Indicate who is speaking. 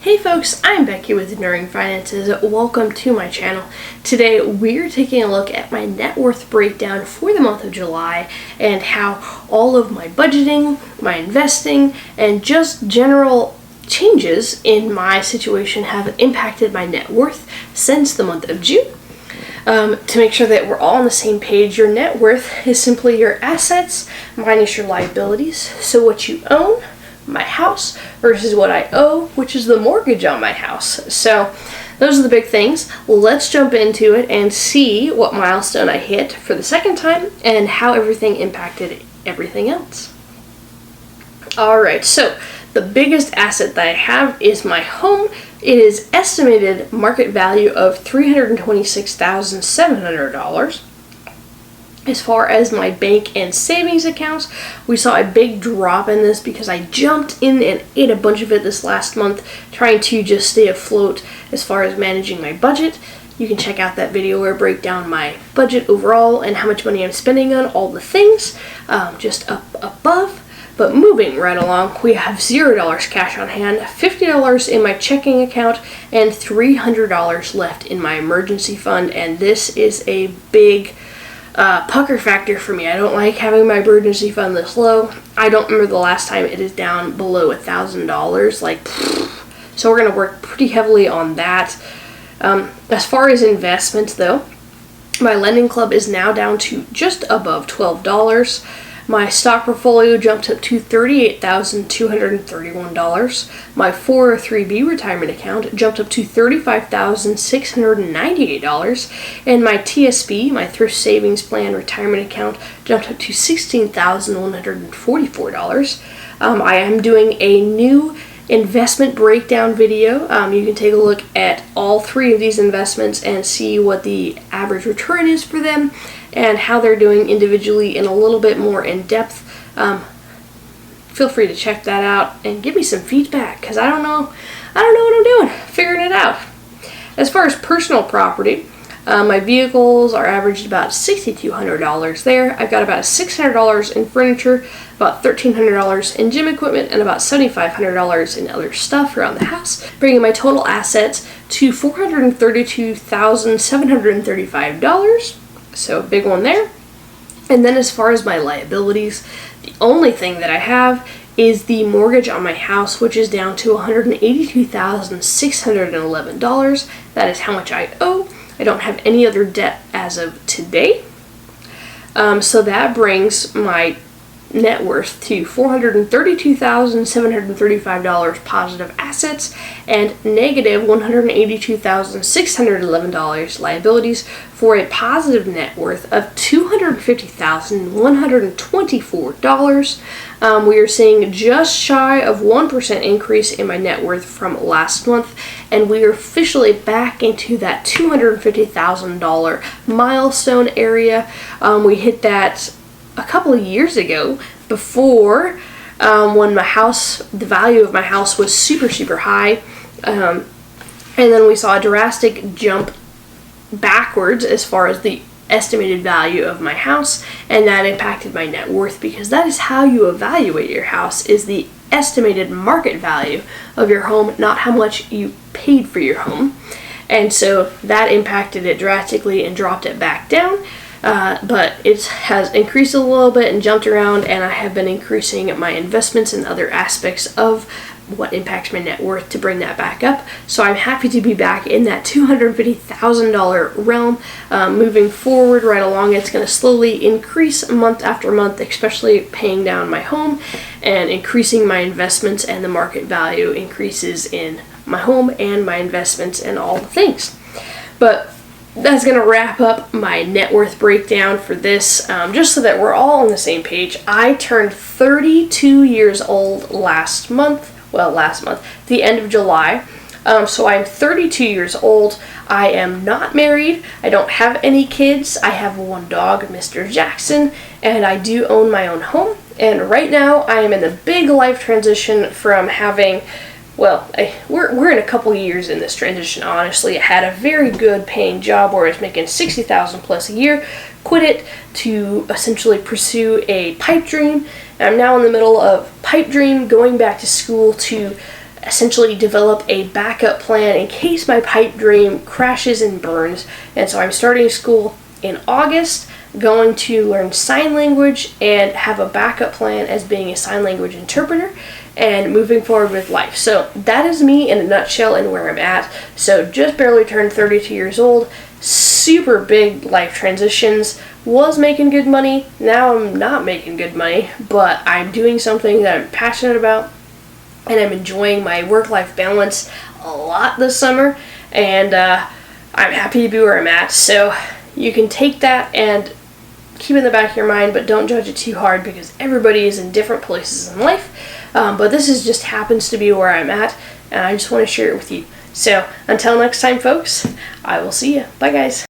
Speaker 1: Hey folks, I'm Becky with Enduring Finances. Welcome to my channel. Today we're taking a look at my net worth breakdown for the month of July and how all of my budgeting, my investing, and just general changes in my situation have impacted my net worth since the month of June. To make sure that we're all on the same page, your net worth is simply your assets minus your liabilities. So what you own, my house, versus what I owe, which is the mortgage on my house. So those are the big things. Let's jump into it and see what milestone I hit for the second time and how everything impacted everything else. Alright, so the biggest asset that I have is my home. It is estimated market value of $326,700. As far as my bank and savings accounts, we saw a big drop in this because I jumped in and ate a bunch of it this last month, trying to just stay afloat as far as managing my budget. You can check out that video where I break down my budget overall and how much money I'm spending on all the things, just up above. But moving right along, we have $0 cash on hand, $50 in my checking account, and $300 left in my emergency fund. And this is a big pucker factor for me. I don't like having my emergency fund this low. I don't remember the last time it is down below $1,000. So we're going to work pretty heavily on that. As far as investments though, my lending club is now down to just above $12. My stock portfolio jumped up to $38,231. My 403b retirement account jumped up to $35,698. And my TSP, my thrift savings plan retirement account, jumped up to $16,144. I am doing a new investment breakdown video. You can take a look at all three of these investments and see what the average return is for them and how they're doing individually in a little bit more in depth. Feel free to check that out and give me some feedback because I don't know what I'm doing, figuring it out. As far as personal property, my vehicles are averaged about $6,200 there. I've got about $600 in furniture, about $1,300 in gym equipment, and about $7,500 in other stuff around the house, bringing my total assets to $432,735. So big one there. And then as far as my liabilities, the only thing that I have is the mortgage on my house, which is down to $182,611. That is how much I owe. I don't have any other debt as of today. So that brings my net worth to $432,735 positive assets and negative $182,611 liabilities, for a positive net worth of $250,124. We are seeing just shy of 1% increase in my net worth from last month, and we are officially back into that $250,000 milestone area. We hit that a couple of years ago before when the value of my house was super high, and then we saw a drastic jump backwards as far as the estimated value of my house, and that impacted my net worth because that is how you evaluate your house, is the estimated market value of your home, not how much you paid for your home. And so that impacted it drastically and dropped it back down. But it has increased a little bit and jumped around, and I have been increasing my investments and other aspects of what impacts my net worth to bring that back up. So I'm happy to be back in that $250,000 realm. Moving forward right along, it's going to slowly increase month after month, especially paying down my home and increasing my investments, and the market value increases in my home and my investments and all the things. But that's going to wrap up my net worth breakdown for this, just so that we're all on the same page. I turned 32 years old last month, the end of July. So I'm 32 years old. I am not married. I don't have any kids. I have one dog, Mr. Jackson, and I do own my own home. And right now I am in a big life transition from having, we're in a couple years in this transition, honestly. I had a very good paying job where I was making $60,000 plus a year, quit it to essentially pursue a pipe dream. And I'm now in the middle of pipe dream, going back to school to essentially develop a backup plan in case my pipe dream crashes and burns. And so I'm starting school in August, going to learn sign language and have a backup plan as being a sign language interpreter and moving forward with life. So that is me in a nutshell and where I'm at. So just barely turned 32 years old, super big life transitions, was making good money, now I'm not making good money, but I'm doing something that I'm passionate about, and I'm enjoying my work-life balance a lot this summer, and I'm happy to be where I'm at. So you can take that and keep it in the back of your mind, but don't judge it too hard because everybody is in different places in life. But this is just happens to be where I'm at, and I just want to share it with you. So until next time, folks, I will see you. Bye, guys.